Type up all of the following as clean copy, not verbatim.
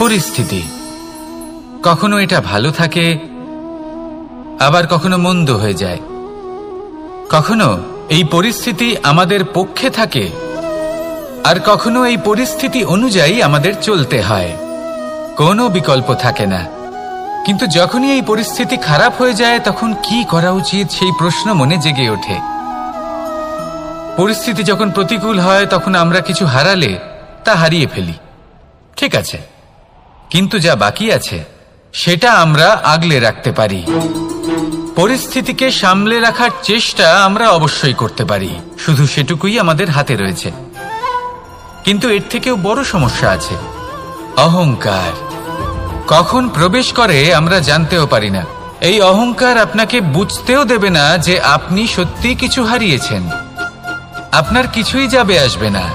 পরিস্থিতি, কখনো এটা ভালো থাকে, আবার কখনো মন্দ হয়ে যায়। কখনো এই পরিস্থিতি আমাদের পক্ষে থাকে, আর কখনো এই পরিস্থিতি অনুযায়ী আমাদের চলতে হয়। কোনো বিকল্প থাকে না। কিন্তু যখনই এই পরিস্থিতি খারাপ হয়ে যায়, তখন কি করা উচিত সেই প্রশ্ন মনে জেগে ওঠে। পরিস্থিতি যখন প্রতিকূল হয়, তখন আমরা কিছু হারালে তা হারিয়ে ফেলি, ঠিক আছে, কিন্তু যা বাকি আছে সেটা আমরা আগলে রাখতে পারি। পরিস্থিতিকে সামলে রাখার চেষ্টা আমরা অবশ্যই করতে পারি, শুধু সেটুকুই আমাদের হাতে রয়েছে। কিন্তু এর থেকেও বড় সমস্যা আছে, অহংকার। কখন প্রবেশ করে আমরা জানতেও পারি না। এই অহংকার আপনাকে বুঝতেও দেবে না যে আপনি সত্যি কিছু হারিয়েছেন। আপনার কিছুই যাবে আসবে না।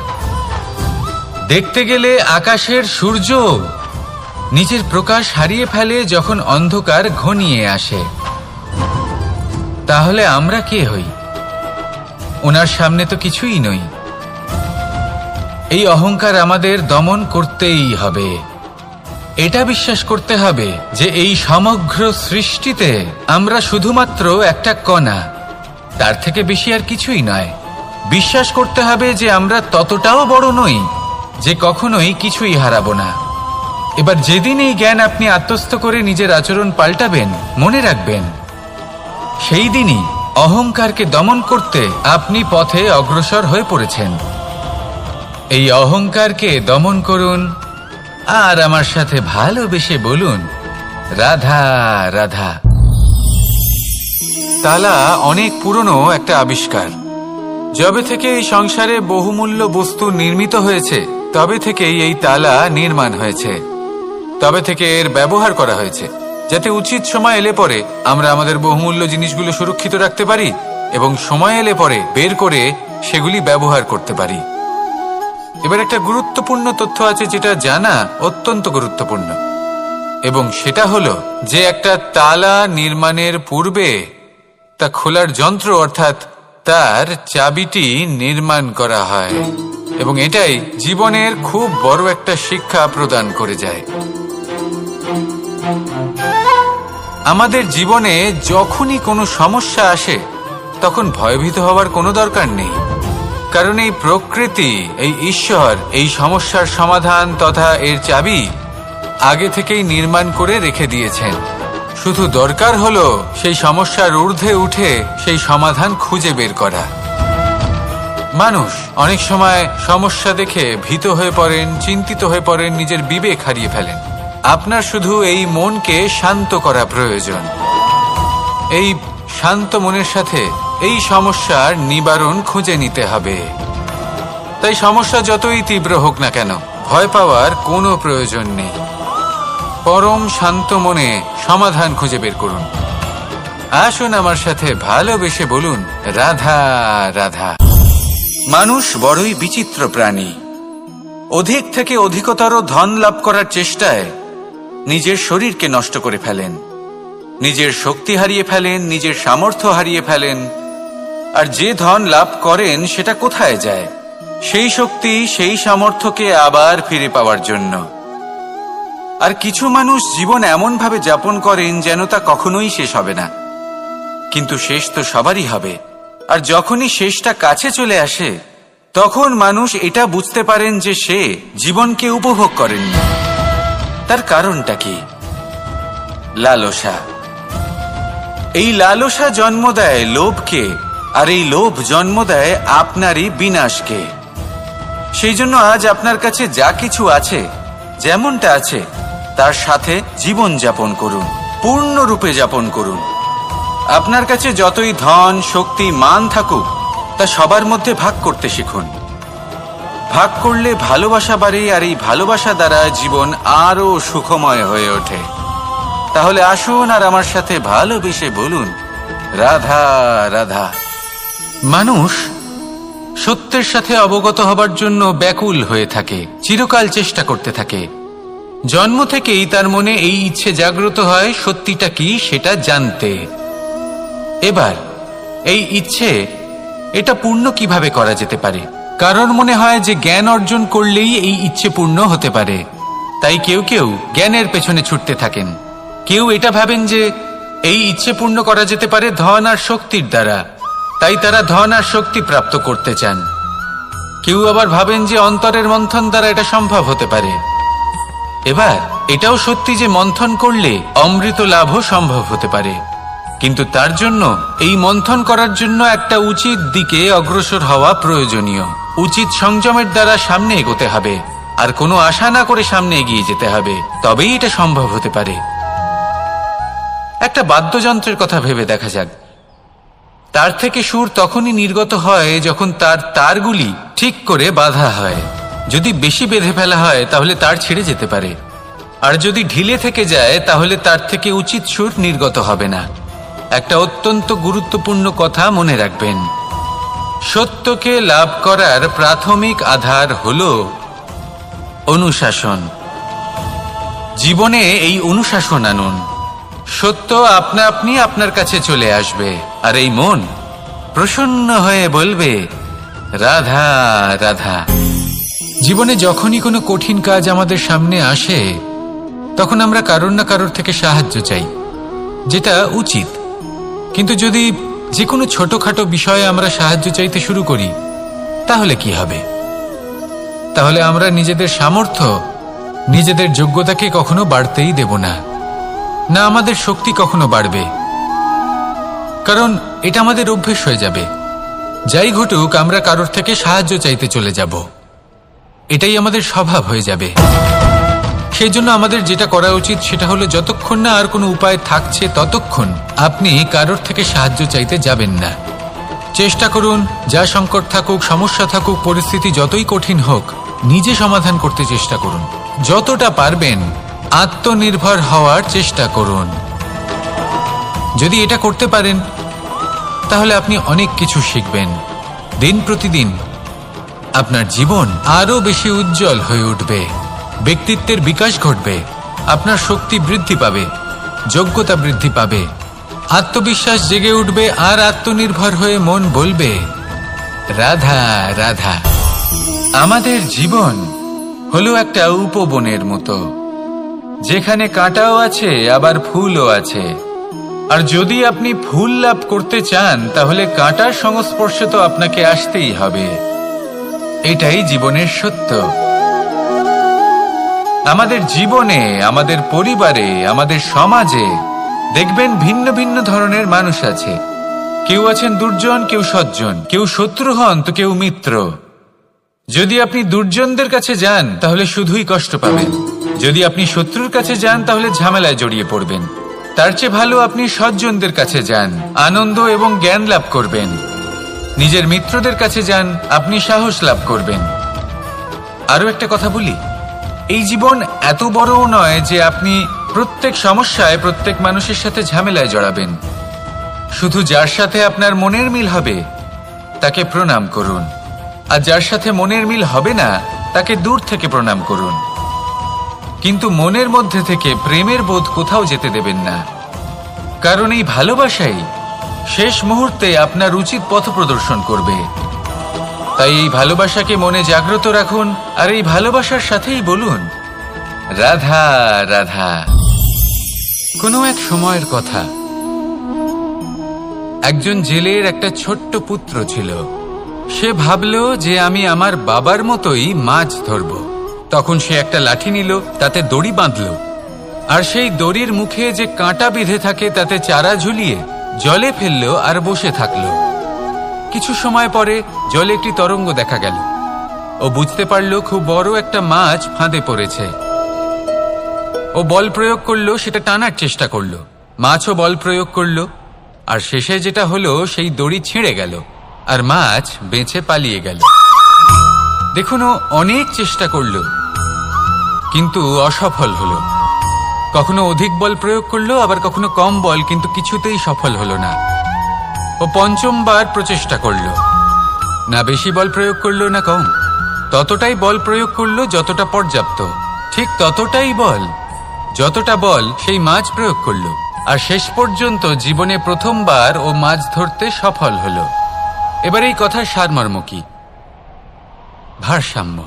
দেখতে গেলে আকাশের সূর্য নিজের প্রকাশ হারিয়ে ফেলে যখন অন্ধকার ঘনিয়ে আসে। তাহলে আমরা কে হই? ওনার সামনে তো কিছুই নই। এই অহংকার আমাদের দমন করতেই হবে। এটা বিশ্বাস করতে হবে যে এই সমগ্র সৃষ্টিতে আমরা শুধুমাত্র একটা কণা, তার থেকে বেশি আর কিছুই নয়। বিশ্বাস করতে হবে যে আমরা ততটাও বড় নই যে কখনোই কিছুই হারাবো না। এবার যেদিন এই জ্ঞান আপনি আত্মস্থ করে নিজের আচরণ পাল্টাবেন, মনে রাখবেন সেই দিনই অহংকারকে দমন করতে আপনি পথে অগ্রসর হয়ে পড়েছেন। এই অহংকারকে দমন করুন আর আমার সাথে ভালোবেসে বলুন, রাধা রাধা। তালা অনেক পুরনো একটা আবিষ্কার। যবে থেকে এই সংসারে বহুমূল্য বস্তু নির্মিত হয়েছে, তবে থেকেই এই তালা নির্মাণ হয়েছে। তবে থেকে এর ব্যবহার করা হয়েছে, যাতে উচিত সময় এলে পরে আমরা আমাদের বহুমূল্য জিনিসগুলো সুরক্ষিত রাখতে পারি এবং সময় এলে পরে বের করে সেগুলি ব্যবহার করতে পারি। এবার একটা গুরুত্বপূর্ণ তথ্য আছে যেটা জানা অত্যন্ত গুরুত্বপূর্ণ, এবং সেটা হলো যে একটা তালা নির্মাণের পূর্বে তা খোলার যন্ত্র অর্থাৎ তার চাবিটি নির্মাণ করা হয়, এবং এটাই জীবনের খুব বড় একটা শিক্ষা প্রদান করে যায়। আমাদের জীবনে যখনই কোনো সমস্যা আসে, তখন ভয়ভীত হওয়ার কোনো দরকার নেই, কারণ এই প্রকৃতি, এই ঈশ্বর এই সমস্যার সমাধান তথা এর চাবি আগে থেকেই নির্মাণ করে রেখে দিয়েছেন। শুধু দরকার হলো সেই সমস্যার ঊর্ধ্বে উঠে সেই সমাধান খুঁজে বের করা। মানুষ অনেক সময় সমস্যা দেখে ভীত হয়ে পড়েন, চিন্তিত হয়ে পড়েন, নিজের বিবেক হারিয়ে ফেলেন। আপনার শুধু এই মনকে শান্ত করা প্রয়োজন। এই শান্ত মনের সাথে এই সমস্যার নিবারণ খুঁজে নিতে হবে। তাই সমস্যা যতই তীব্র হোক না কেন, ভয় পাওয়ার কোনো প্রয়োজন নেই। পরম শান্ত মনে সমাধান খুঁজে বের করুন। আসুন আমার সাথে ভালোবেসে বলুন, রাধা রাধা। মানুষ বড়ই বিচিত্র প্রাণী। অধিক থেকে অধিকতর ধন লাভ করার চেষ্টায় নিজের শরীরকে নষ্ট করে ফেলেন, নিজের শক্তি হারিয়ে ফেলেন, নিজের সামর্থ্য হারিয়ে ফেলেন। আর যে ধন লাভ করেন সেটা কোথায় যায়? সেই শক্তি, সেই সামর্থ্যকে আবার ফিরে পাওয়ার জন্য। আর কিছু মানুষ জীবন এমন ভাবে যাপন করেন যেন তা কখনোই শেষ হবে না, কিন্তু শেষ তো সবারই হবে। আর যখনই শেষটা কাছে চলে আসে, তখন মানুষ এটা বুঝতে পারেন যে সে জীবনকে উপভোগ করেননি। তার কারণটা কি? লালসা। এই লালসা জন্ম দেয় লোভকে, আর এই লোভ জন্ম দেয় আপনারই বিনাশকে। সেই জন্য আজ আপনার কাছে যা কিছু আছে, যেমনটা আছে তার সাথে জীবন যাপন করুন, পূর্ণরূপে যাপন করুন। আপনার কাছে যতই ধন, শক্তি, মান থাকুক, তা সবার মধ্যে ভাগ করতে শিখুন। ভাগ করলে ভালোবাসা বাড়ে, আর এই ভালোবাসা দ্বারা জীবন আরো সুখময় হয়ে ওঠে। তাহলে আসুন আর আমার সাথে ভালোবেসে বলুন, রাধা রাধা। মানুষ সত্যের সাথে অবগত হবার জন্য ব্যাকুল হয়ে থাকে, চিরকাল চেষ্টা করতে থাকে। জন্ম থেকেই তার মনে এই ইচ্ছে জাগ্রত হয় সত্যিটা কি সেটা জানতে। এবার এই ইচ্ছে, এটা পূর্ণ কিভাবে করা যেতে পারে? কারণ মনে হয় যে জ্ঞান অর্জন করলেই এই ইচ্ছে পূর্ণ হতে পারে। তাই কেউ কেউ জ্ঞানের পেছনে ছুটতে থাকেন। কেউ এটা ভাবেন যে এই ইচ্ছে পূর্ণ করা যেতে পারে ধন আর শক্তির দ্বারা, তাই তারা ধন আর শক্তি প্রাপ্ত করতে চান। কেউ আবার ভাবেন যে অন্তরের মন্থন দ্বারা এটা সম্ভব হতে পারে। এবার এটাও সত্যি যে মন্থন করলে অমৃত লাভও সম্ভব হতে পারে, কিন্তু তার জন্য এই মন্থন করার জন্য একটা উচিত দিকে অগ্রসর হওয়া প্রয়োজনীয়। উচিত সংযমের দ্বারা সামনে এগোতে হবে, আর কোনো আশা না করে সামনে এগিয়ে যেতে হবে, তবেই এটা সম্ভব হতে পারে। একটা বাদ্যযন্ত্রের কথা ভেবে দেখা যাক। তার থেকে সুর তখনই নির্গত হয় যখন তার তারগুলি ঠিক করে বাঁধা হয়। যদি বেশি বেঁধে ফেলা হয় তাহলে তার ছিঁড়ে যেতে পারে, আর যদি ঢিলে থেকে যায় তাহলে তার থেকে উচিত সুর নির্গত হবে না। একটা অত্যন্ত গুরুত্বপূর্ণ কথা মনে রাখবেন, সত্যকে লাভ করার প্রাথমিক আধার হল অনুশাসন। জীবনে এই অনুশাসন আনুন, সত্য আপনা আপনি আপনার কাছে চলে আসবে, আর এই মন প্রসন্ন হয়ে বলবে রাধা রাধা। জীবনে যখনই কোনো কঠিন কাজ আমাদের সামনে আসে তখন আমরা কারোর না কারোর থেকে সাহায্য চাই, যেটা উচিত। কিন্তু যদি যে কোনো ছোটখাটো বিষয়ে আমরা সাহায্য চাইতে শুরু করি তাহলে কি হবে? তাহলে আমরা নিজেদের সামর্থ্য, নিজেদের যোগ্যতাকে কখনো বাড়তেই দেব না, না আমাদের শক্তি কখনো বাড়বে, কারণ এটা আমাদের অভ্যেস হয়ে যাবে। যাই ঘটুক আমরা কারোর থেকে সাহায্য চাইতে চলে যাব, এটাই আমাদের স্বভাব হয়ে যাবে। সেই জন্য আমাদের যেটা করা উচিত সেটা হলো যতক্ষণ না আর কোনো উপায় থাকছে ততক্ষণ আপনি কারোর থেকে সাহায্য চাইতে যাবেন না। চেষ্টা করুন, যা সংকট থাকুক, সমস্যা থাকুক, পরিস্থিতি যতই কঠিন হোক, নিজে সমাধান করতে চেষ্টা করুন। যতটা পারবেন আত্মনির্ভর হওয়ার চেষ্টা করুন। যদি এটা করতে পারেন তাহলে আপনি অনেক কিছু শিখবেন। দিন প্রতিদিন আপনার জীবন আরো বেশি উজ্জ্বল হয়ে উঠবে, ব্যক্তিত্বের বিকাশ ঘটবে, আপনার শক্তি বৃদ্ধি পাবে, যোগ্যতা বৃদ্ধি পাবে, আত্মবিশ্বাস জেগে উঠবে, আর আত্মনির্ভর হয়ে মন বলবে রাধা রাধা। আমাদের জীবন হলো একটা উপবনের মতো, যেখানে কাঁটাও আছে আবার ফুলও আছে। আর যদি আপনি ফুল লাভ করতে চান তাহলে কাঁটার সংস্পর্শে তো আপনাকে আসতেই হবে। এটাই জীবনের সত্য। আমাদের জীবনে, আমাদের পরিবারে, আমাদের সমাজে দেখবেন ভিন্ন ভিন্ন ধরনের মানুষ আছে। কেউ আছেন দুর্জন, কেউ সজ্জন, কেউ শত্রু হন তো কেউ মিত্র। যদি আপনি দুর্জনদের কাছে যান তাহলে শুধুই কষ্ট পাবেন, যদি আপনি শত্রুর কাছে যান তাহলে ঝামেলায় জড়িয়ে পড়বেন। তার চেয়ে ভালো আপনি সজ্জনদের কাছে যান, আনন্দ এবং জ্ঞান লাভ করবেন। নিজের মিত্রদের কাছে যান, আপনি সাহস লাভ করবেন। আরো একটা কথা বলি, এই জীবন এত বড়ও নয় যে আপনি প্রত্যেক সমস্যায় প্রত্যেক মানুষের সাথে ঝামেলায় জড়াবেন। শুধু যার সাথে আপনার মনের মিল হবে তাকে প্রণাম করুন, আর যার সাথে মনের মিল হবে না তাকে দূর থেকে প্রণাম করুন। কিন্তু মনের মধ্যে থেকে প্রেমের বোধ কোথাও যেতে দেবেন না, কারণ এই ভালোবাসাই শেষ মুহূর্তে আপনার উচিত পথ প্রদর্শন করবে। তাই এই ভালোবাসাকে মনে জাগ্রত রাখুন, আর এই ভালোবাসার সাথেই বলুন রাধা রাধা। কোনো এক সময়ের কথা, একজন জেলের একটা ছোট্ট পুত্র ছিল। সে ভাবল যে আমি আমার বাবার মতোই মাছ ধরব। তখন সে একটা লাঠি নিল, তাতে দড়ি বাঁধল, আর সেই দড়ির মুখে যে কাঁটা বিঁধে থাকে তাতে চারা ঝুলিয়ে জলে ফেলল আর বসে থাকলো। কিছু সময় পরে জলে একটি তরঙ্গ দেখা গেল। ও বুঝতে পারল খুব বড় একটা মাছ ফাঁদে পড়েছে। ও বল প্রয়োগ করলো, সেটা টানার চেষ্টা করলো, মাছও বল প্রয়োগ করলো, আর শেষে যেটা হলো সেই দড়ি ছিঁড়ে গেল আর মাছ বেঁচে পালিয়ে গেল। দেখুন, ও অনেক চেষ্টা করলো কিন্তু অসফল হলো। কখনো অধিক বল প্রয়োগ করলো, আবার কখনো কম বল, কিন্তু কিছুতেই সফল হলো না। ও পঞ্চমবার প্রচেষ্টা করলো, না বেশি বল প্রয়োগ করলো না কম, ততটাই বল প্রয়োগ করলো যতটা পর্যাপ্ত, ঠিক ততটাই বল, যতটা বল সেই মাছ প্রয়োগ করলো। আর শেষ পর্যন্ত জীবনে প্রথমবার ও মাছ ধরতে সফল হলো। এবার এই কথার সারমর্ম কি? ভারসাম্য।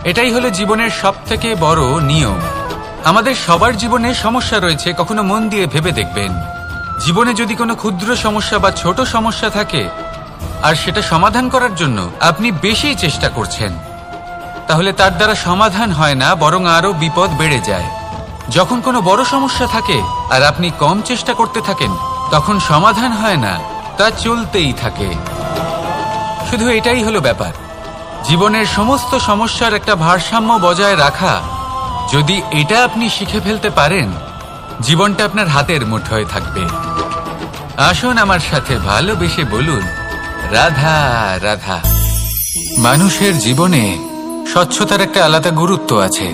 এটাই হলো জীবনের সবথেকে বড় নিয়ম। আমাদের সবার জীবনে সমস্যা রয়েছে, কখনো মন দিয়ে ভেবে দেখবেন। জীবনে যদি কোনো ক্ষুদ্র সমস্যা বা ছোট সমস্যা থাকে আর সেটা সমাধান করার জন্য আপনি বেশি চেষ্টা করছেন, তাহলে তার দ্বারা সমাধান হয় না, বরং আরো বিপদ বেড়ে যায়। যখন কোনো বড় সমস্যা থাকে আর আপনি কম চেষ্টা করতে থাকেন, তখন সমাধান হয় না, তা চলতেই থাকে। শুধু এটাই হলো ব্যাপার। জীবনের সমস্ত সমস্যার একটা ভারসাম্য বজায় রাখা, যদি এটা আপনি শিখে ফেলতে পারেন, জীবনটা আপনার হাতের মুঠোয় থাকবে। আসুন আমার সাথে ভালোবেসে বলুন, রাধা রাধা। মানুষের জীবনে স্বচ্ছতার একটা আলাদা গুরুত্ব আছে।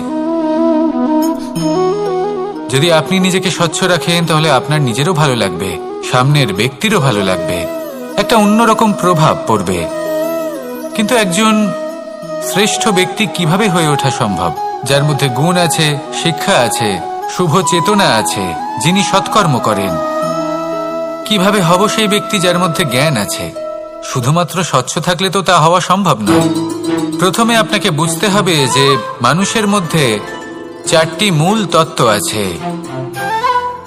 যদি আপনি নিজেকে স্বচ্ছ রাখেন, তাহলে আপনার নিজেরও ভালো লাগবে, সামনের ব্যক্তিরও ভালো লাগবে, একটা অন্যরকম প্রভাব পড়বে। কিন্তু একজন শ্রেষ্ঠ ব্যক্তি কিভাবে হয়ে ওঠা সম্ভব? যার মধ্যে গুণ আছে, শিক্ষা আছে, শুভ চেতনা আছে, যিনি সৎকর্ম করেন। কিভাবে হব সেই ব্যক্তি যার মধ্যে জ্ঞান আছে? শুধুমাত্র স্বচ্ছ থাকলে তো তা হওয়া সম্ভব নয়। প্রথমে আপনাকে বুঝতে হবে যে মানুষের মধ্যে 4টি মূল তত্ত্ব আছে।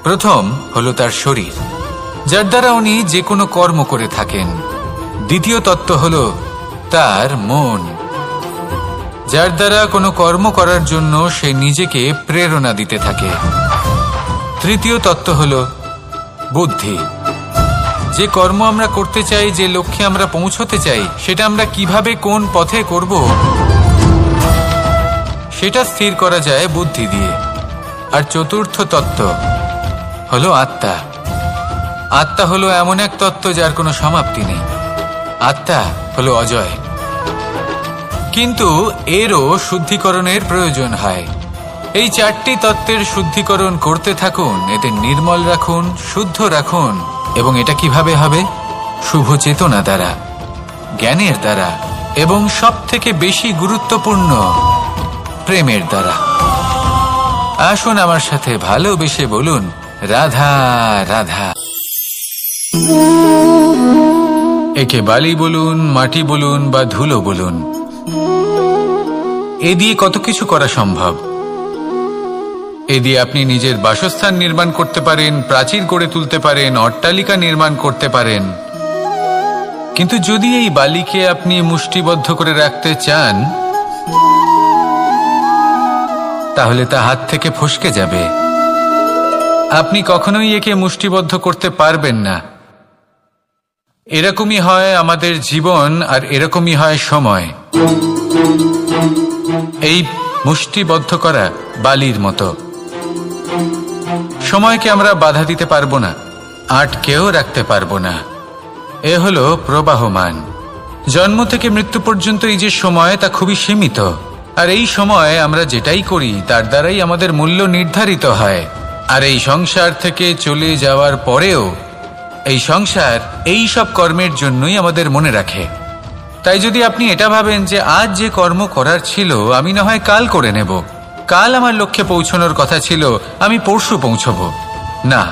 প্রথম হলো তার শরীর, যার দ্বারা উনি যে কোনো কর্ম করে থাকেন। দ্বিতীয় তত্ত্ব হলো তার মন, যার দ্বারা কোনো কর্ম করার জন্য সে নিজেকে প্রেরণা দিতে থাকে। তৃতীয় তত্ত্ব হলো বুদ্ধি, যে কর্ম আমরা করতে চাই, যে লক্ষ্যে আমরা পৌঁছতে চাই, সেটা আমরা কিভাবে কোন পথে করব, সেটা স্থির করা যায় বুদ্ধি দিয়ে। আর চতুর্থ তত্ত্ব হলো আত্মা। আত্মা হলো এমন এক তত্ত্ব যার কোনো সমাপ্তি নেই। আত্মা হলো অজয়। কিন্তু এরও শুদ্ধিকরণের প্রয়োজন হয়। এই 4টি তত্ত্বের শুদ্ধিকরণ করতে থাকুন, এদের নির্মল রাখুন, শুদ্ধ রাখুন। এবং এটা কিভাবে হবে? শুভ চেতনা দ্বারা, জ্ঞানের দ্বারা, এবং সবথেকে বেশি গুরুত্বপূর্ণ প্রেমের দ্বারা। আসুন আমার সাথে ভালোবেসে বলুন, রাধা রাধা। একে বালি বলুন, মাটি বলুন বা ধুলো বলুন, এ দিয়ে কত কিছু করা সম্ভব। এ দিয়ে আপনি নিজের বাসস্থান নির্মাণ করতে পারেন, প্রাচীর গড়ে তুলতে পারেন, অট্টালিকা নির্মাণ করতে পারেন। কিন্তু যদি এই বালিকে আপনি মুষ্টিবদ্ধ করে রাখতে চান, তাহলে তা হাত থেকে ফসকে যাবে। আপনি কখনোই একে মুষ্টিবদ্ধ করতে পারবেন না। এরকমই হয় আমাদের জীবন, আর এরকমই হয় সময়। এই মুষ্টিবদ্ধ করা বালির মতো। সময়কে আমরা বাধা দিতে পারবো না, আটকেও রাখতে পারবো না। এ হলো প্রবাহমান। জন্ম থেকে মৃত্যু পর্যন্ত এই যে সময়, তা খুবই সীমিত। আর এই সময় আমরা যেটাই করি তার দ্বারাই আমাদের মূল্য নির্ধারিত হয়। আর এই সংসার থেকে চলে যাওয়ার পরেও এই সংসার এই সব কর্মের জন্যই আমাদের মনে রাখে। তাই যদি আপনি এটা ভাবেন যে আজ যে কর্ম করার ছিল আমি না হয় কাল করে নেব, কাল আমার লক্ষ্যে পৌঁছানোর কথা ছিল আমি পরশু পৌঁছব, না,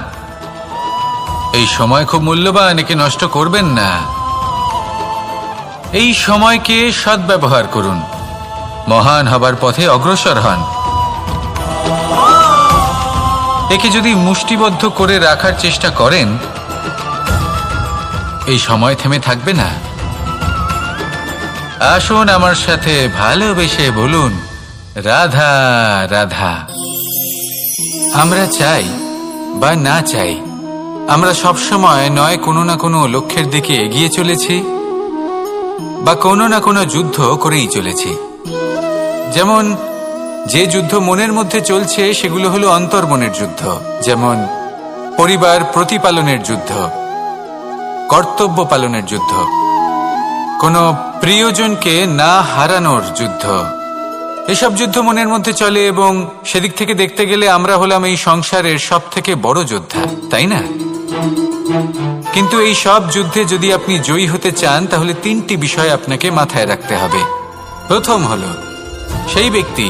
এই সময় খুব মূল্যবান, একে নষ্ট করবেন না। এই সময়কে সদ্ব্যবহার করুন, মহান হবার পথে অগ্রসর হন। একে যদি মুষ্টিবদ্ধ করে রাখার চেষ্টা করেন, এই সময় থেমে থাকবে না। আসুন আমার সাথে ভালোবেসে বলুন, রাধা রাধা। আমরা চাই বা না চাই, আমরা সবসময় নয় কোনো না কোনো লক্ষ্যের দিকে এগিয়ে চলেছি বা কোনো না কোনো যুদ্ধ করেই চলেছি। যেমন যে যুদ্ধ মনের মধ্যে চলছে সেগুলো হলো অন্তর্মনের যুদ্ধ, যেমন পরিবার প্রতিপালনের যুদ্ধ, কর্তব্য পালনের যুদ্ধ, কোনো প্রিয়জনকে না হারানোর যুদ্ধ। এসব যুদ্ধ মনের মধ্যে চলে এবং সেদিক থেকে দেখতে গেলে আমরা হলাম এই সংসারের সব থেকে বড় যোদ্ধা, তাই না? কিন্তু এই সব যুদ্ধে যদি আপনি জয়ী হতে চান, তাহলে 3টি বিষয় আপনাকে মাথায় রাখতে হবে। প্রথম হলো সেই ব্যক্তি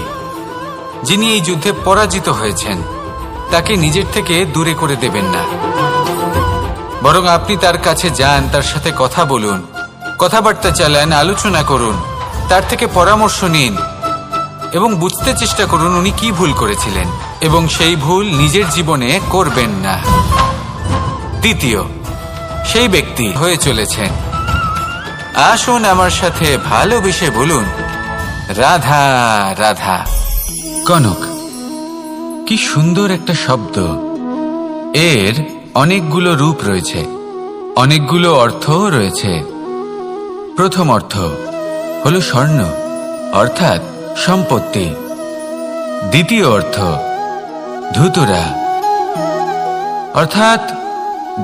যিনি এই যুদ্ধে পরাজিত হয়েছেন তাকে নিজের থেকে দূরে করে দেবেন না, বরং আপনি তার কাছে যান, তার সাথে কথা বলুন, কথাবার্তা চালান, আলোচনা করুন, তার থেকে পরামর্শ নিন এবং বুঝতে চেষ্টা করুন উনি কি ভুল করেছিলেন এবং সেই ভুল নিজের জীবনে করবেন না। দ্বিতীয়, সেই ব্যক্তি হয়ে চলেছেন। আসুন আমার সাথে ভালোবেসে বলুন, রাধা রাধা। কনক, কি সুন্দর একটা শব্দ। এর অনেকগুলো রূপ রয়েছে, অনেকগুলো অর্থও রয়েছে। প্রথম অর্থ হলো স্বর্ণ, অর্থাৎ সম্পত্তি। দ্বিতীয় অর্থ ধুতুরা, অর্থাৎ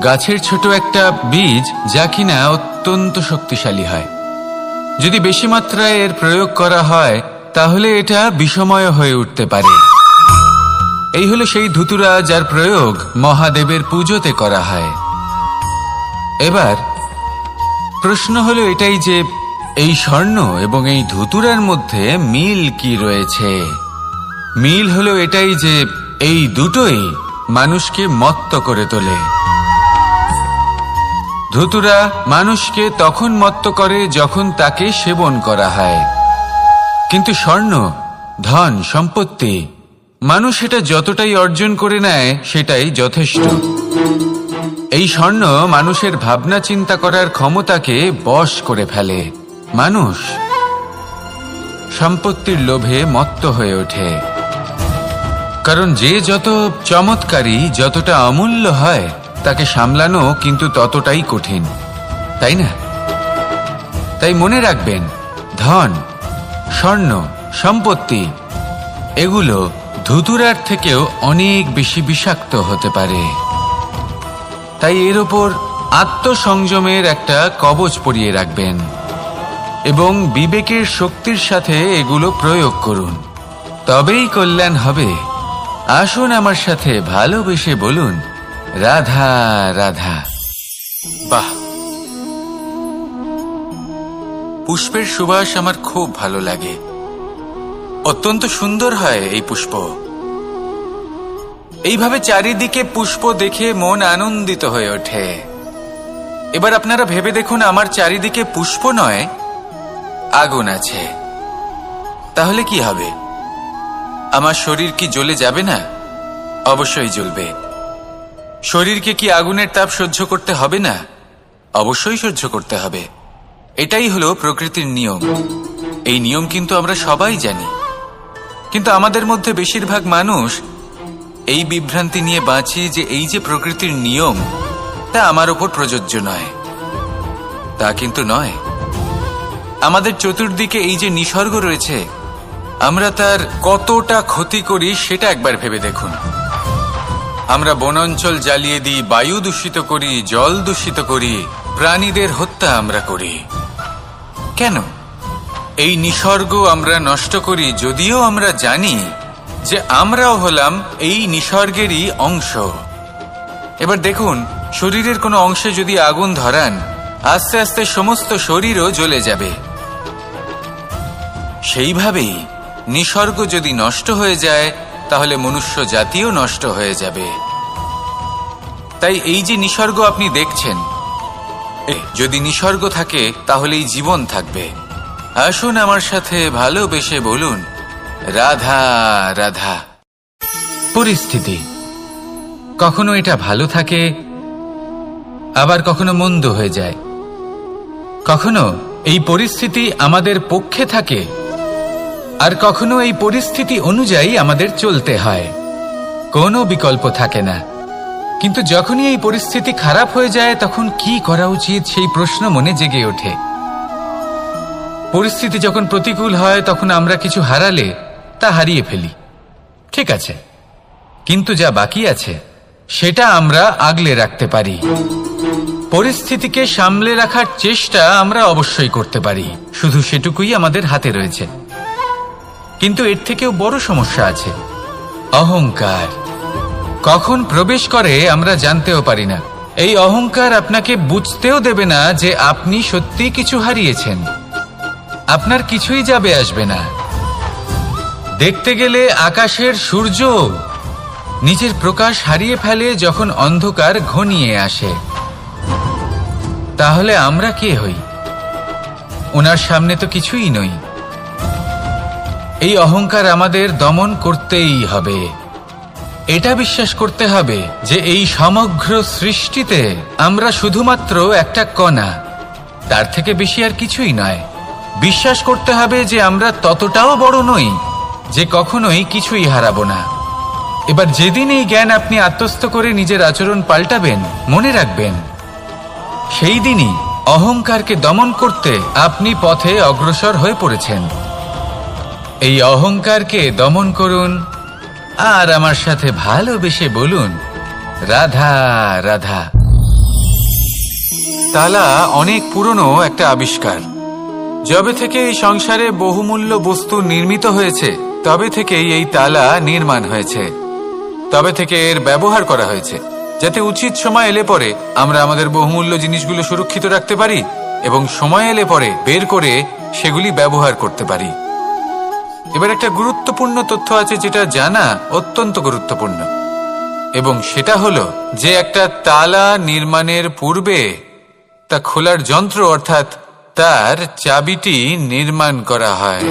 গাছের ছোট একটা বীজ যা কিনা অত্যন্ত শক্তিশালী হয়। যদি বেশি মাত্রায় এর প্রয়োগ করা হয় তাহলে এটা বিষময় হয়ে উঠতে পারে। এই হলো সেই ধুতুরা যার প্রয়োগ মহাদেবের পুজোতে করা হয়। এবার প্রশ্ন হলো এটাই যে এই স্বর্ণ এবং এই ধুতুরার মধ্যে মিল কি রয়েছে। মিল হলো এটাই যে এই দুটোই মানুষকে মত্ত করে তোলে। ধুতুরা মানুষকে তখন মত্ত করে যখন তাকে সেবন করা হয়, কিন্তু স্বর্ণ, ধন, সম্পত্তি, মানুষ এটা যতটাই অর্জন করে নেয় সেটাই যথেষ্ট। এই স্বর্ণ মানুষের ভাবনা চিন্তা করার ক্ষমতাকে বশ করে ফেলে। মানুষ সম্পত্তির লোভে মত্ত হয়ে ওঠে, কারণ যে যত চমৎকারী, যতটা অমূল্য হয় তাকে সামলানো কিন্তু ততটাই কঠিন, তাই না? তাই মনে রাখবেন, ধন, স্বর্ণ, সম্পত্তি এগুলো ধুতুরার থেকেও অনেক বেশি বিষাক্ত হতে পারে। তাই এর ওপর আত্মসংযমের একটা কবচ পরিয়ে রাখবেন এবং বিবেকের শক্তির সাথে এগুলো প্রয়োগ করুন, তবেই কল্যাণ হবে। আসুন আমার সাথে ভালোবেসে বলুন, রাধা রাধা। বাহ, পুষ্পের সুবাস আমার খুব ভালো লাগে। অত্যন্ত সুন্দর হয় এই পুষ্প। এইভাবে চারিদিকে পুষ্প দেখে মন আনন্দিত হয়ে ওঠে। এবার আপনারা ভেবে দেখুন, আমার চারিদিকে পুষ্প নয়, আগুন আছে। তাহলে কি হবে? আমার শরীর কি জ্বলে যাবে না? অবশ্যই জ্বলবে। শরীরকে কি আগুনের তাপ সহ্য করতে হবে না? অবশ্যই সহ্য করতে হবে। এটাই হলো প্রকৃতির নিয়ম। এই নিয়ম কিন্তু আমরা সবাই জানি, কিন্তু আমাদের মধ্যে বেশিরভাগ মানুষ এই বিভ্রান্তি নিয়ে বাঁচি যে এই যে প্রকৃতির নিয়ম তা আমার ওপর প্রযোজ্য নয়। তা কিন্তু নয়। আমাদের চতুর্দিকে এই যে নিসর্গ রয়েছে, আমরা তার কতটা ক্ষতি করি সেটা একবার ভেবে দেখুন। আমরা বনাঞ্চল জ্বালিয়ে দিই, বায়ু দূষিত করি, জল দূষিত করি, প্রাণীদের হত্যা আমরা করি। কেন? এই নিসর্গ আমরা নষ্ট করি, যদিও আমরা জানি যে আমরাও হলাম এই নিসর্গেরই অংশ। এবার দেখুন, শরীরের কোনো অংশে যদি আগুন ধরান, আস্তে আস্তে সমস্ত শরীরও জ্বলে যাবে। সেইভাবেই নিসর্গ যদি নষ্ট হয়ে যায় তাহলে মনুষ্য জাতিও নষ্ট হয়ে যাবে। তাই এই যে নিসর্গ আপনি দেখছেন, যদি নিসর্গ থাকে তাহলেই জীবন থাকবে। আসুন আমার সাথে ভালোবেসে বলুন, রাধা রাধা। পরিস্থিতি কখনো এটা ভালো থাকে, আবার কখনো মন্দ হয়ে যায়। কখনো এই পরিস্থিতি আমাদের পক্ষে থাকে, আর কখনো এই পরিস্থিতি অনুযায়ী আমাদের চলতে হয়। কোনো বিকল্প থাকে না। কিন্তু যখনই এই পরিস্থিতি খারাপ হয়ে যায় তখন কি করা উচিত সেই প্রশ্ন মনে জেগে ওঠে। পরিস্থিতি যখন প্রতিকূল হয় তখন আমরা কিছু হারালে তা হারিয়ে ফেলি, ঠিক আছে, কিন্তু যা বাকি আছে সেটা আমরা আগলে রাখতে পারি। পরিস্থিতিকে সামলে রাখার চেষ্টা আমরা অবশ্যই করতে পারি, শুধু সেটুকুই আমাদের হাতে রয়েছে। কিন্তু এর থেকেও বড় সমস্যা আছে, অহংকার। কখন প্রবেশ করে আমরা জানতেও পারি না। এই অহংকার আপনাকে বুঝতেও দেবে না যে আপনি সত্যি কিছু হারিয়েছেন। আপনার কিছুই যাবে আসবে না। দেখতে গেলে আকাশের সূর্য নিজের প্রকাশ হারিয়ে ফেলে যখন অন্ধকার ঘনিয়ে আসে। তাহলে আমরা কে হই? ওনার সামনে তো কিছুই নই। এই অহংকার আমাদের দমন করতেই হবে। এটা বিশ্বাস করতে হবে যে এই সমগ্র সৃষ্টিতে আমরা শুধুমাত্র একটা কণা, তার থেকে বেশি আর কিছুই নয়। বিশ্বাস করতে হবে যে আমরা ততটাও বড় নই যে কখনোই কিছুই হারাবো না। এবার যেদিন এই জ্ঞান আপনি আত্মস্থ করে নিজের আচরণ পাল্টাবেন, মনে রাখবেন সেই দিনই অহংকারকে দমন করতে আপনি পথে অগ্রসর হয়ে পড়েছেন। এই অহংকারকে দমন করুন আর আমার সাথে ভালোবেসে বলুন, রাধা রাধা। তালা অনেক পুরনো একটা আবিষ্কার। যবে থেকে এই সংসারে বহুমূল্য বস্তু নির্মিত হয়েছে, তবে থেকেই এই তালা নির্মাণ হয়েছে। তবে থেকে এর ব্যবহার করা হয়েছে, যাতে উচিত সময় এলে পরে আমরা আমাদের বহুমূল্য জিনিসগুলো সুরক্ষিত রাখতে পারি এবং সময় এলে পরে বের করে সেগুলি ব্যবহার করতে পারি। এবার একটা গুরুত্বপূর্ণ তথ্য আছে যেটা জানা অত্যন্ত গুরুত্বপূর্ণ, এবং সেটা হলো যে একটা তালা নির্মাণের পূর্বে তা খোলার যন্ত্র অর্থাৎ তার চাবিটি নির্মাণ করা হয়,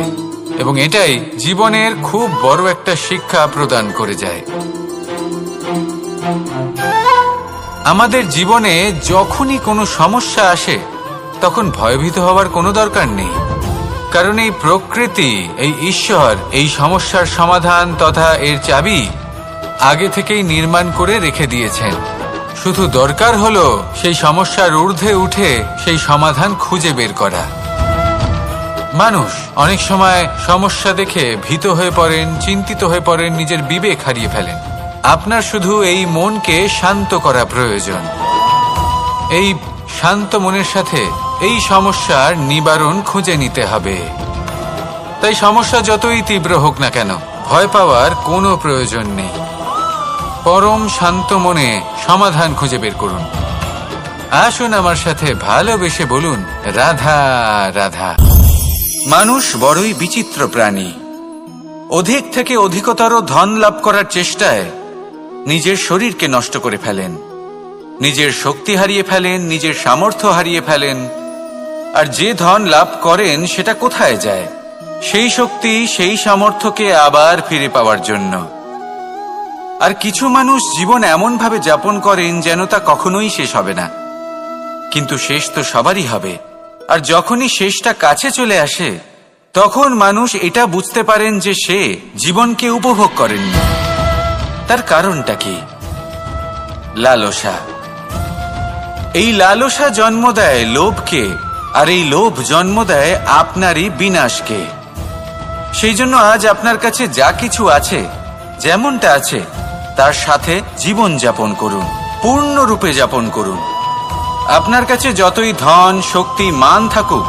এবং এটাই জীবনের খুব বড় একটা শিক্ষা প্রদান করে যায়। আমাদের জীবনে যখনই কোনো সমস্যা আসে তখন ভয়ভীত হওয়ার কোনো দরকার নেই, কারণ এই প্রকৃতি, এই ঈশ্বর এই সমস্যার সমাধান তথা এর চাবি আগে থেকেই নির্মাণ করে রেখে দিয়েছেন। শুধু দরকার হলো সেই সমস্যার ঊর্ধ্বে উঠে সেই সমাধান খুঁজে বের করা। মানুষ অনেক সময় সমস্যা দেখে ভীত হয়ে পড়েন, চিন্তিত হয়ে পড়েন, নিজের বিবেক হারিয়ে ফেলেন। আপনার শুধু এই মনকে শান্ত করা প্রয়োজন। এই শান্ত মনের সাথে এই সমস্যার নিবারণ খুঁজে নিতে হবে। তাই সমস্যা যতই তীব্র হোক না কেন, ভয় পাওয়ার কোনো প্রয়োজন নেই। পরম শান্ত মনে সমাধান খুঁজে বের করুন। আসুন আমার সাথে ভালোবেসে বলুন, রাধা রাধা। মানুষ বড়ই বিচিত্র প্রাণী। অধিক থেকে অধিকতর ধন লাভ করার চেষ্টায় নিজের শরীরকে নষ্ট করে ফেলেন, নিজের শক্তি হারিয়ে ফেলেন, নিজের সামর্থ্য হারিয়ে ফেলেন। আর যে ধন লাভ করেন সেটা কোথায় যায়? সেই শক্তি, সেই সামর্থ্যকে আবার ফিরে পাওয়ার জন্য। আর কিছু মানুষ জীবন এমন ভাবে যাপন করেন যেন তা কখনোই শেষ হবে না, কিন্তু শেষ তো সবারই হবে। আর যখনই শেষটা কাছে চলে আসে, তখন মানুষ এটা বুঝতে পারেন যে সে জীবনকে উপভোগ করেননি। তার কারণটা কি? লালসা। এই লালসা জন্ম দেয় লোভকে, আর এই লোভ জন্ম দেয় আপনারই বিনাশকে। সেই জন্য আজ আপনার কাছে যা কিছু আছে, যেমনটা আছে তার সাথে জীবন যাপন করুন, পূর্ণরূপে যাপন করুন। আপনার কাছে যতই ধন, শক্তি, মান থাকুক,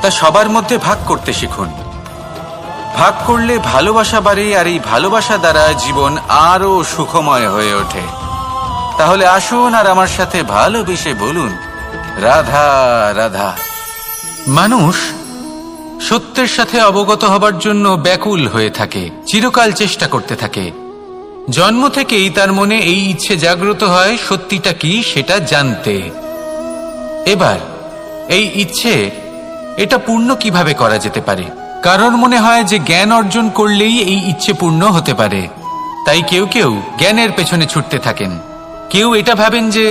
তা সবার মধ্যে ভাগ করতে শিখুন। ভাগ করলে ভালোবাসা বাড়ে, আর এই ভালোবাসা দ্বারা জীবন আরো সুখময় হয়ে ওঠে। তাহলে আসুন আর আমার সাথে ভালোবেসে বলুন, রাধা রাধা। মানুষ সত্যের সাথে অবগত হবার জন্য ব্যাকুল হয়ে থাকে, চিরকাল চেষ্টা করতে থাকে। জন্ম থেকেই তার মনে এই ইচ্ছে জাগ্রত হয় সত্যিটা কি সেটা জানতে। এবার এই ইচ্ছে, এটা পূর্ণ কিভাবে করা যেতে পারে? কারণ মনে হয় যে জ্ঞান অর্জন করলেই এই ইচ্ছে পূর্ণ হতে পারে। তাই কেউ কেউ জ্ঞানের পেছনে ছুটতে থাকেন। কেউ এটা ভাবেন যে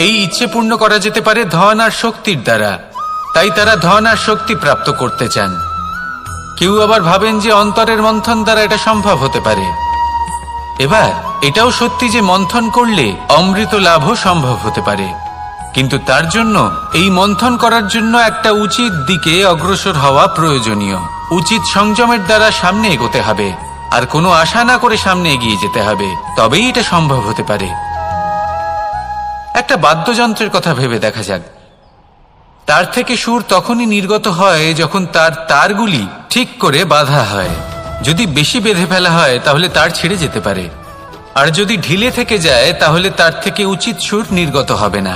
এই ইচ্ছে পূর্ণ করা যেতে পারে ধন আর শক্তির দ্বারা, তাই তারা ধন আর শক্তি প্রাপ্ত করতে চান। কেউ আবার ভাবেন যে অন্তরের মন্থন দ্বারা এটা সম্ভব হতে পারে। এবার এটাও সত্যি যে মন্থন করলে অমৃত লাভও সম্ভব হতে পারে, কিন্তু তার জন্য এই মন্থন করার জন্য একটা উচিত দিকে অগ্রসর হওয়া প্রয়োজনীয়। উচিত সংযমের দ্বারা সামনে এগোতে হবে, আর কোনো আশা না করে সামনে এগিয়ে যেতে হবে, তবেই এটা সম্ভব হতে পারে। একটা বাদ্যযন্ত্রের কথা ভেবে দেখা যাক। তার থেকে সুর তখনই নির্গত হয় যখন তার তারগুলি ঠিক করে বাঁধা হয়। যদি বেশি বেঁধে ফেলা হয় তাহলে তার ছিঁড়ে যেতে পারে, আর যদি ঢিলে থেকে যায় তাহলে তার থেকে উচিত সুর নির্গত হবে না।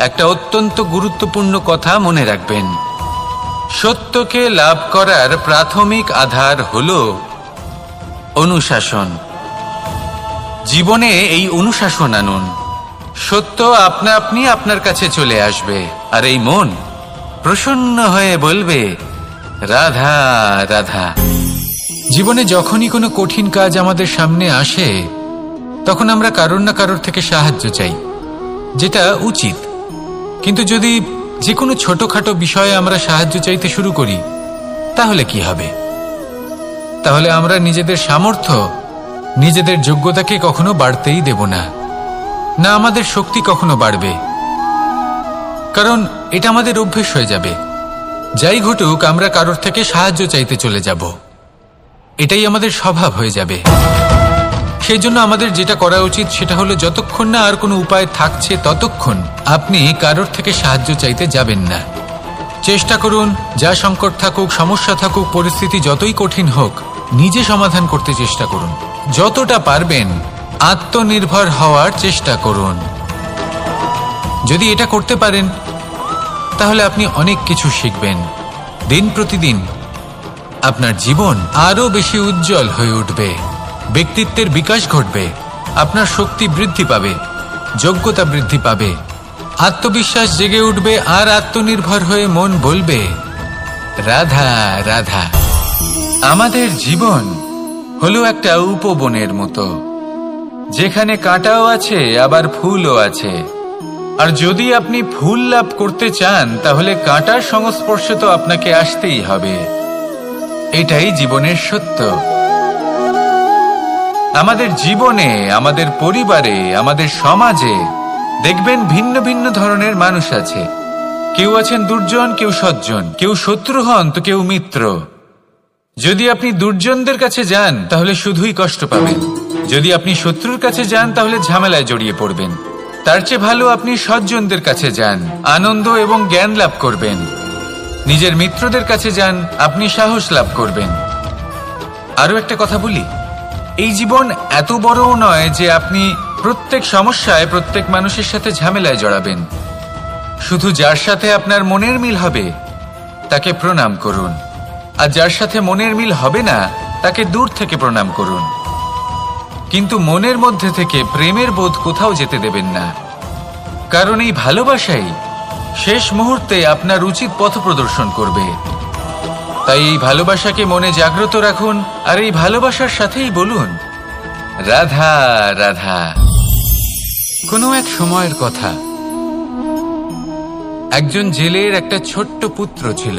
একটা অত্যন্ত গুরুত্বপূর্ণ কথা মনে রাখবেন, সত্যকে লাভ করার প্রাথমিক আধার হল অনুশাসন। জীবনে এই অনুশাসন আনুন, সত্য আপনা আপনি আপনার কাছে চলে আসবে, আর এই মন প্রসন্ন হয়ে বলবে, রাধা রাধা। জীবনে যখনই কোনো কঠিন কাজ আমাদের সামনে আসে তখন আমরা কারোর না কারোর থেকে সাহায্য চাই, যেটা উচিত। কিন্তু যদি যে কোনো ছোটখাটো বিষয়ে আমরা সাহায্য চাইতে শুরু করি তাহলে কি হবে? তাহলে আমরা নিজেদের সামর্থ্য, নিজেদের যোগ্যতাকে কখনো বাড়তেই দেব না, না আমাদের শক্তি কখনো বাড়বে, কারণ এটা আমাদের অভ্যেস হয়ে যাবে। যাই ঘটুক আমরা কারোর থেকে সাহায্য চাইতে চলে যাব, এটাই আমাদের স্বভাব হয়ে যাবে। সেই জন্য আমাদের যেটা করা উচিত সেটা হলো, যতক্ষণ না আর কোনো উপায় থাকছে ততক্ষণ আপনি কারোর থেকে সাহায্য চাইতে যাবেন না। চেষ্টা করুন, যা সংকট থাকুক, সমস্যা থাকুক, পরিস্থিতি যতই কঠিন হোক, নিজে সমাধান করতে চেষ্টা করুন। যতটা পারবেন আত্মনির্ভর হওয়ার চেষ্টা করুন। যদি এটা করতে পারেন তাহলে আপনি অনেক কিছু শিখবেন। দিন প্রতিদিন আপনার জীবন আরো বেশি উজ্জ্বল হয়ে উঠবে, ব্যক্তিত্বের বিকাশ ঘটবে, আপনার শক্তি বৃদ্ধি পাবে, যোগ্যতা বৃদ্ধি পাবে, আত্মবিশ্বাস জেগে উঠবে, আর আত্মনির্ভর হয়ে মন বলবে, রাধা রাধা। আমাদের জীবন হলো একটা উপবনের মতো, যেখানে কাঁটাও আছে আবার ফুলও আছে। আর যদি আপনি ফুল লাভ করতে চান তাহলে কাঁটার সংস্পর্শে তো আপনাকে আসতেই হবে। এটাই জীবনের সত্য। আমাদের জীবনে, আমাদের পরিবারে, আমাদের সমাজে দেখবেন ভিন্ন ভিন্ন ধরনের মানুষ আছে। কেউ আছেন দুর্জন, কেউ সজ্জন, কেউ শত্রু হন তো কেউ মিত্র। যদি আপনি দুর্জনদের কাছে যান তাহলে শুধুই কষ্ট পাবেন, যদি আপনি শত্রুর কাছে যান তাহলে ঝামেলায় জড়িয়ে পড়বেন। তার চেয়ে ভালো আপনি সজ্জনদের কাছে যান, আনন্দ এবং জ্ঞান লাভ করবেন। নিজের মিত্রদের কাছে যান, আপনি সাহস লাভ করবেন। আরো একটা কথা বলি, এই জীবন এত বড়ও নয় যে আপনি প্রত্যেক সমস্যায় প্রত্যেক মানুষের সাথে ঝামেলায় জড়াবেন। শুধু যার সাথে আপনার মনের মিল হবে তাকে প্রণাম করুন, আর যার সাথে মনের মিল হবে না তাকে দূর থেকে প্রণাম করুন। কিন্তু মনের মধ্যে থেকে প্রেমের বোধ কোথাও যেতে দেবেন না, কারণ এই ভালোবাসাই শেষ মুহূর্তে আপনার উচিত পথ প্রদর্শন করবে। তাই এই ভালোবাসাকে মনে জাগ্রত রাখুন, আর এই ভালোবাসার সাথেই বলুন, রাধা রাধা। কোনো এক সময়ের কথা, একজন জেলের একটা ছোট্ট পুত্র ছিল।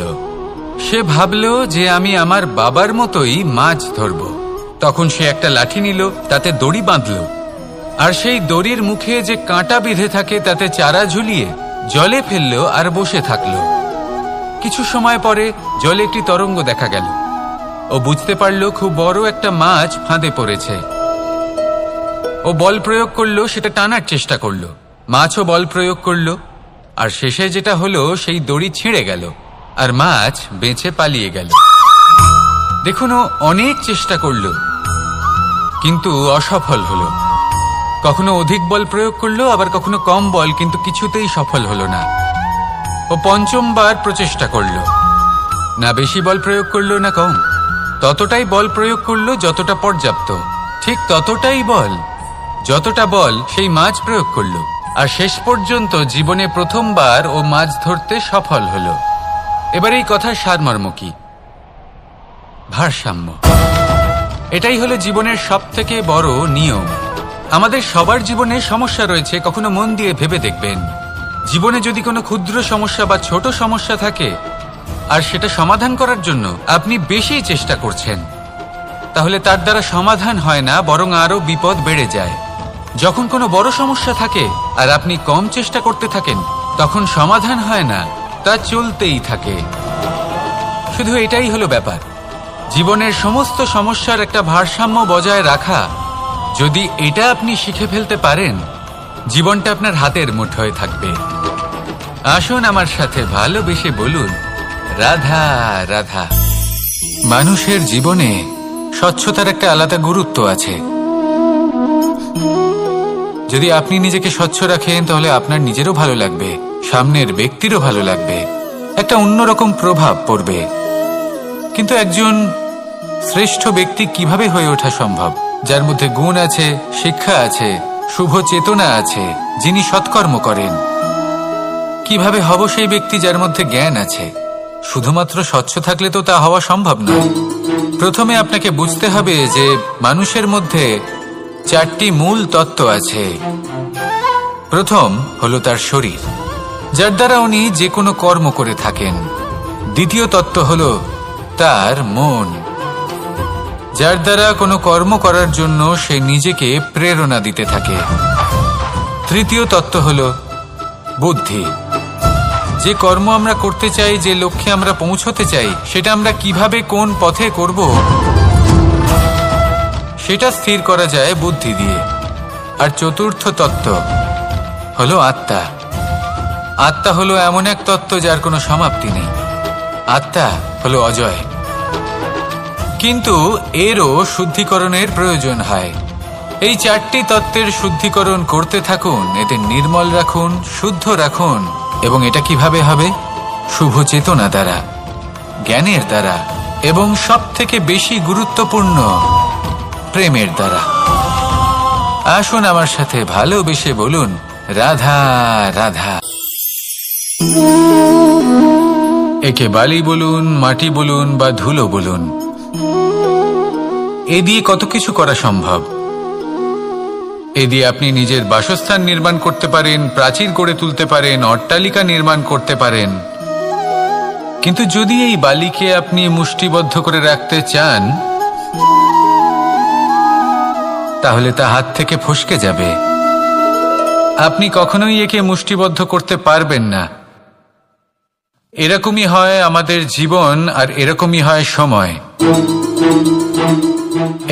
সে ভাবল যে আমি আমার বাবার মতোই মাছ ধরব। তখন সে একটা লাঠি নিল, তাতে দড়ি বাঁধল, আর সেই দড়ির মুখে যে কাঁটা বিঁধে থাকে তাতে চারা ঝুলিয়ে জলে ফেলল আর বসে থাকল। কিছু সময় পরে জলে একটি তরঙ্গ দেখা গেল। ও বুঝতে পারল খুব বড় একটা মাছ ফাঁদে পড়েছে। ও বল প্রয়োগ করলো, সেটা টানার চেষ্টা করলো, মাছও বল প্রয়োগ করলো, আর শেষে যেটা হলো সেই দড়ি ছিঁড়ে গেল আর মাছ বেঁচে পালিয়ে গেল। দেখুন, ও অনেক চেষ্টা করলো কিন্তু অসফল হলো। কখনো অধিক বল প্রয়োগ করলো, আবার কখনো কম বল, কিন্তু কিছুতেই সফল হলো না। ও পঞ্চমবার প্রচেষ্টা করলো, না বেশি বল প্রয়োগ করলো না কম, ততটাই বল প্রয়োগ করলো যতটা পর্যাপ্ত, ঠিক ততটাই বল, যতটা বল সেই মাছ প্রয়োগ করলো, আর শেষ পর্যন্ত জীবনে প্রথমবার ও মাছ ধরতে সফল হলো। এবার এই কথার সারমর্ম কি? ভারসাম্য। এটাই হলো জীবনের সবথেকে বড় নিয়ম। আমাদের সবার জীবনে সমস্যা রয়েছে, কখনো মন দিয়ে ভেবে দেখবেন। জীবনে যদি কোনো ক্ষুদ্র সমস্যা বা ছোট সমস্যা থাকে আর সেটা সমাধান করার জন্য আপনি বেশি চেষ্টা করছেন, তাহলে তার দ্বারা সমাধান হয় না, বরং আরো বিপদ বেড়ে যায়। যখন কোনো বড় সমস্যা থাকে আর আপনি কম চেষ্টা করতে থাকেন, তখন সমাধান হয় না, তা চলতেই থাকে। শুধু এটাই হলো ব্যাপার। জীবনের সমস্ত সমস্যার একটা ভারসাম্য বজায় রাখা, যদি এটা আপনি শিখে ফেলতে পারেন, জীবনটা আপনার হাতের মুঠোয় থাকবে। আসুন আমার সাথে ভালোবেসে বলুন, রাধা রাধা। মানুষের জীবনে স্বচ্ছতার একটা আলাদা গুরুত্ব আছে। যদি আপনি নিজেকে স্বচ্ছ রাখেন তাহলে আপনার নিজেরও ভালো লাগবে, সামনের ব্যক্তিরও ভালো লাগবে, একটা অন্যরকম প্রভাব পড়বে। কিন্তু একজন শ্রেষ্ঠ ব্যক্তি কিভাবে হয়ে ওঠা সম্ভব? যার মধ্যে গুণ আছে, শিক্ষা আছে, শুভ চেতনা আছে, যিনি সৎকর্ম করেন। কিভাবে হব সেই ব্যক্তি যার মধ্যে জ্ঞান আছে, শুধুমাত্র স্বচ্ছ থাকলে তো তা হওয়া সম্ভব নয়। প্রথমে আপনাকে বুঝতে হবে যে মানুষের মধ্যে 4টি মূল তত্ত্ব আছে। প্রথম হলো তার শরীর, যার দ্বারা উনি যে কোনো কর্ম করে থাকেন। দ্বিতীয় তত্ত্ব হলো তার মন, যার দ্বারা কোনো কর্ম করার জন্য সে নিজেকে প্রেরণা দিতে থাকে। তৃতীয় তত্ত্ব হলো বুদ্ধি, যে কর্ম আমরা করতে চাই, যে লক্ষ্যে আমরা পৌঁছতে চাই, সেটা আমরা কিভাবে কোন পথে করব সেটা স্থির করা যায় বুদ্ধি দিয়ে। আর চতুর্থ তত্ত্ব হলো আত্মা। আত্মা হলো এমন এক তত্ত্ব যার কোনো সমাপ্তি নেই। আত্মা হলো অজয়, কিন্তু এরও শুদ্ধিকরণের প্রয়োজন হয়। এই 4টি তত্ত্বের শুদ্ধিকরণ করতে থাকুন, এদের নির্মল রাখুন, শুদ্ধ রাখুন। এবং এটা কিভাবে হবে? শুভ চেতনা দ্বারা, জ্ঞানের দ্বারা, এবং সবথেকে বেশি গুরুত্বপূর্ণ প্রেমের দ্বারা। আসুন আমার সাথে ভালোবেসে বলুন, রাধা রাধা। একে বালি বলুন, মাটি বলুন বা ধুলো বলুন, এ দিয়ে কত কিছু করা সম্ভব। এ দিয়ে আপনি নিজের বাসস্থান নির্মাণ করতে পারেন, প্রাচীর গড়ে তুলতে পারেন, অট্টালিকা নির্মাণ করতে পারেন। কিন্তু যদি এই বালিকে আপনি মুষ্টিবদ্ধ করে রাখতে চান, তাহলে তা হাত থেকে ফসকে যাবে। আপনি কখনোই একে মুষ্টিবদ্ধ করতে পারবেন না। এরকমই হয় আমাদের জীবন, আর এরকমই হয় সময়।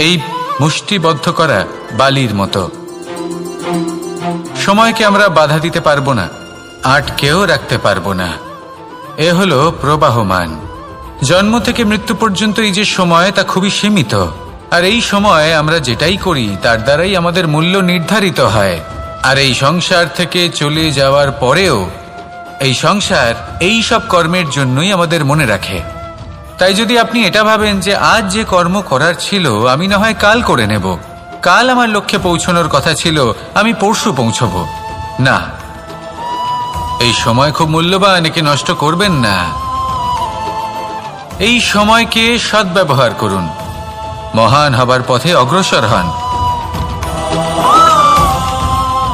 এই মুষ্টিবদ্ধ করা বালির মতো। সময়কে আমরা বাধা দিতে পারবো না, আটকেও রাখতে পারবো না। এ হলো প্রবাহমান। জন্ম থেকে মৃত্যু পর্যন্ত এই যে সময়, তা খুবই সীমিত। আর এই সময় আমরা যেটাই করি তার দ্বারাই আমাদের মূল্য নির্ধারিত হয়। আর এই সংসার থেকে চলে যাওয়ার পরেও এই সংসার এই সব কর্মের জন্যই আমাদের মনে রাখে। তাই যদি আপনি এটা ভাবেন যে আজ যে কর্ম করার ছিল আমি না হয় কাল করে নেব, কাল আমার লক্ষ্যে পৌঁছানোর কথা ছিল আমি পরশু পৌঁছব, না, এই সময় খুব মূল্যবান, একে নষ্ট করবেন না। এই সময়কে সদ্ব্যবহার করুন, মহান হবার পথে অগ্রসর হন।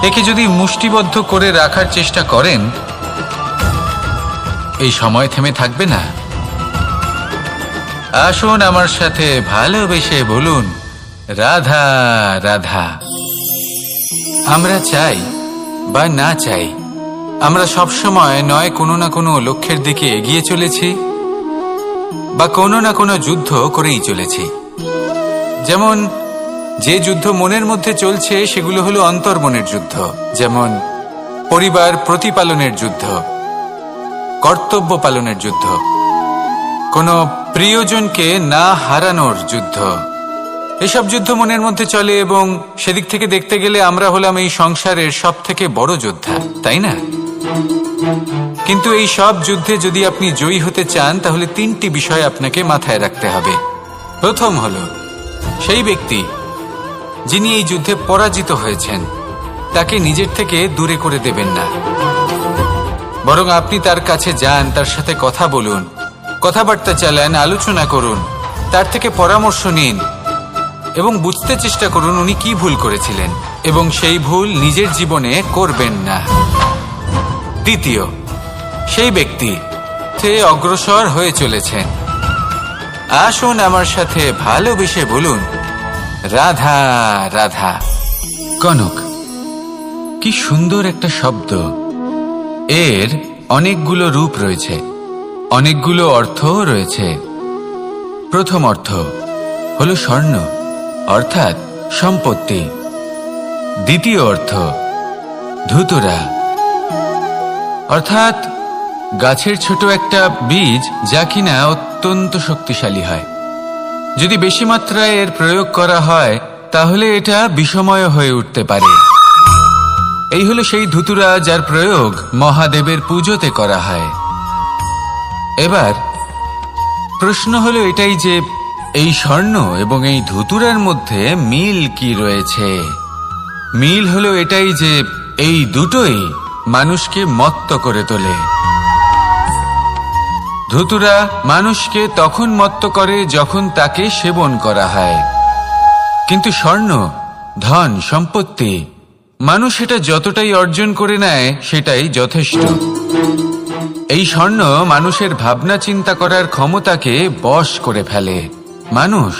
একে যদি মুষ্টিবদ্ধ করে রাখার চেষ্টা করেন, এই সময় থেমে থাকবে না। আসুন আমার সাথে ভালোবেসে বলুন, রাধা রাধা। আমরা চাই বা না চাই, আমরা সবসময় নয় কোনো না কোনো লক্ষ্যের দিকে এগিয়ে চলেছি বা কোনো না কোনো যুদ্ধ করেই চলেছি। যেমন যে যুদ্ধ মনের মধ্যে চলছে সেগুলো হলো অন্তর্মনের যুদ্ধ, যেমন পরিবার প্রতিপালনের যুদ্ধ, কর্তব্য পালনের যুদ্ধ, কোনো প্রিয়জনকে না হারানোর যুদ্ধ। এসব যুদ্ধ মনের মধ্যে চলে এবং সেদিক থেকে দেখতে গেলে আমরা হলাম এই সংসারের সব থেকে বড় যোদ্ধা, তাই না? কিন্তু এই সব যুদ্ধে যদি আপনি জয়ী হতে চান তাহলে 3টি বিষয় আপনাকে মাথায় রাখতে হবে। প্রথম হলো সেই ব্যক্তি যিনি এই যুদ্ধে পরাজিত হয়েছেন তাকে নিজের থেকে দূরে করে দেবেন না, বরং আপনি তার কাছে যান, তার সাথে কথা বলুন, কথাবার্তা চালান, আলোচনা করুন, তার থেকে পরামর্শ নিন এবং বুঝতে চেষ্টা করুন উনি কি ভুল করেছিলেন এবং সেই ভুল নিজের জীবনে করবেন না। দ্বিতীয়, সেই ব্যক্তি সে অগ্রসর হয়ে চলেছেন। আসুন আমার সাথে ভালোবেসে বলুন, রাধা রাধা। কনক, কি সুন্দর একটা শব্দ। এর অনেকগুলো রূপ রয়েছে, অনেকগুলো অর্থও রয়েছে। প্রথম অর্থ হলো স্বর্ণ, অর্থাৎ সম্পত্তি। দ্বিতীয় অর্থ ধুতুরা, অর্থাৎ গাছের ছোট একটা বীজ যা কিনা অত্যন্ত শক্তিশালী হয়। যদি বেশি মাত্রায় এর প্রয়োগ করা হয় তাহলে এটা বিষময় হয়ে উঠতে পারে। এই হলো সেই ধুতুরা যার প্রয়োগ মহাদেবের পুজোতে করা হয়। এবার প্রশ্ন হলো এটাই যে এই স্বর্ণ এবং এই ধুতুরার মধ্যে মিল কি রয়েছে? মিল হলো এটাই যে এই দুটোই মানুষকে মত্ত করে তোলে। ধূতুরা মানুষকে তখন মত্ত করে যখন তাকে সেবন করা হয়, কিন্তু স্বর্ণ, ধন, সম্পত্তি মানুষ এটা যতটাই অর্জন করে নেয় সেটাই যথেষ্ট। এই স্বর্ণ মানুষের ভাবনা চিন্তা করার ক্ষমতাকে বশ করে ফেলে। মানুষ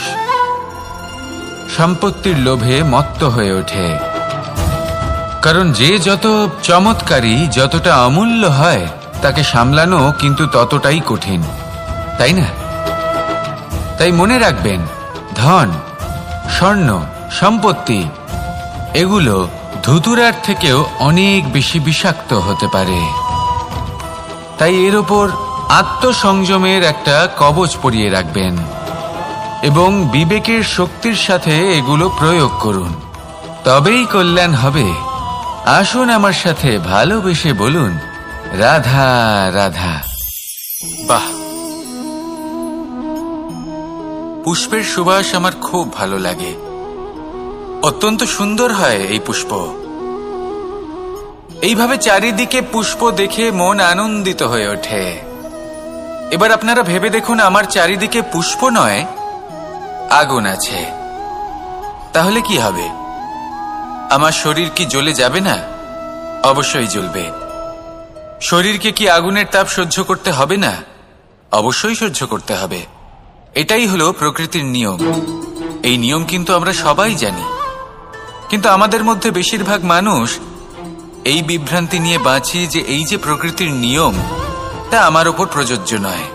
সম্পত্তির লোভে মত্ত হয়ে ওঠে, কারণ যে যত চমৎকারী, যতটা অমূল্য হয় তাকে সামলানো কিন্তু ততটাই কঠিন, তাই না? তাই মনে রাখবেন, ধন, স্বর্ণ, সম্পত্তি এগুলো ধুতুরার থেকেও অনেক বেশি বিষাক্ত হতে পারে। তাই এর ওপর আত্মসংযমের একটা কবচ পরিয়ে রাখবেন এবং বিবেকের শক্তির সাথে এগুলো প্রয়োগ করুন, তবেই কল্যাণ হবে। আসুন আমার সাথে ভালোবেসে বলুন, রাধা রাধা। বাহ, পুষ্পের সুবাস আমার খুব ভালো লাগে। অত্যন্ত সুন্দর হয় এই পুষ্প। এইভাবে চারিদিকে পুষ্প দেখে মন আনন্দিত হয়ে ওঠে। এবার আপনারা ভেবে দেখুন, আমার চারিদিকে পুষ্প নয়, আগুন আছে। তাহলে কি হবে? আমার শরীর কি জ্বলে যাবে না? অবশ্যই জ্বলবে। শরীরকে কি আগুনের তাপ সহ্য করতে হবে না? অবশ্যই সহ্য করতে হবে। এটাই হলো প্রকৃতির নিয়ম। এই নিয়ম কিন্তু আমরা সবাই জানি, কিন্তু আমাদের মধ্যে বেশিরভাগ মানুষ এই বিভ্রান্তি নিয়ে বাঁচি যে এই যে প্রকৃতির নিয়ম তা আমার ওপর প্রযোজ্য নয়।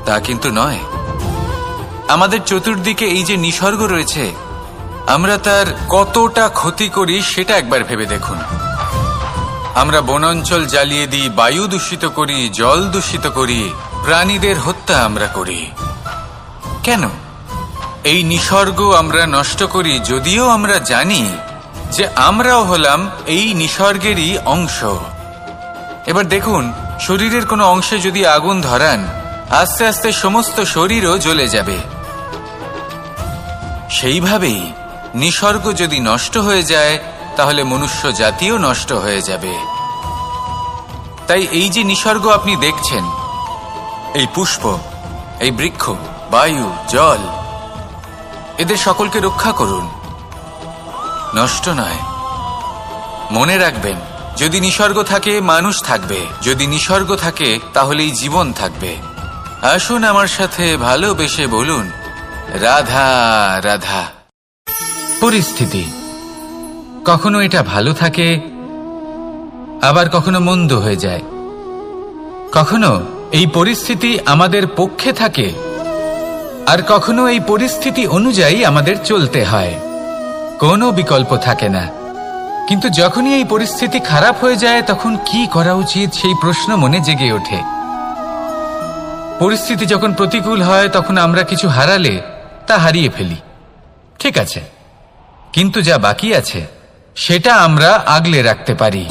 তা কিন্তু নয়। আমাদের চতুর্দিকে এই যে নিসর্গ রয়েছে, আমরা তার কতটা ক্ষতি করি সেটা একবার ভেবে দেখুন। আমরা বনাঞ্চল জ্বালিয়ে দিই, বায়ু দূষিত করি, জল দূষিত করি, প্রাণীদের হত্যা আমরা করি। কেন? এই নিসর্গ আমরা নষ্ট করি, যদিও আমরা জানি যে আমরাও হলাম এই নিসর্গেরই অংশ। এবার দেখুন, শরীরের কোনো অংশে যদি আগুন ধরান, আস্তে আস্তে সমস্ত শরীরও জ্বলে যাবে। সেইভাবেই নিসর্গ যদি নষ্ট হয়ে যায়, তাহলে মনুষ্য জাতিও নষ্ট হয়ে যাবে। তাই এই যে নিসর্গ আপনি দেখছেন, এই পুষ্প, এই বৃক্ষ, বায়ু, জল, এদের সকলকে রক্ষা করুন, নষ্ট নয়। মনে রাখবেন, যদি নিসর্গ থাকে মানুষ থাকবে, যদি নিসর্গ থাকে তাহলেই জীবন থাকবে। আসুন আমার সাথে ভালোবেসে বলুন, রাধা রাধা। পরিস্থিতি কখনো এটা ভালো থাকে, আবার কখনো মন্দ হয়ে যায়। কখনো এই পরিস্থিতি আমাদের পক্ষে থাকে, আর কখনো এই পরিস্থিতি অনুযায়ী আমাদের চলতে হয়। কোনো বিকল্প থাকে না। কিন্তু যখনই এই পরিস্থিতি খারাপ হয়ে যায়, তখন কি করা উচিত সেই প্রশ্ন মনে জেগে ওঠে। পরিস্থিতি যখন প্রতিকূল হয়, তখন আমরা কিছু হারালে তা হারিয়ে ফেলি, ঠিক আছে, কিন্তু যা বাকি আছে সেটা আমরা আগলে রাখতে পারি।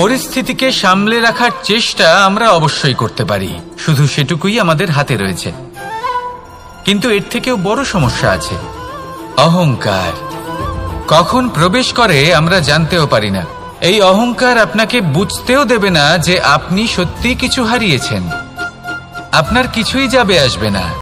পরিস্থিতিকে সামলে রাখার চেষ্টা আমরা অবশ্যই করতে পারি, শুধু সেটুকুই আমাদের হাতে রয়েছে। কিন্তু এর থেকেও বড় সমস্যা আছে, অহংকার। কখন প্রবেশ করে আমরা জানতেও পারি না। এই অহংকার আপনাকে বুঝতেও দেবে না যে আপনি সত্যি কিছু হারিয়েছেন। আপনার কিছুই যাবে আসবে না।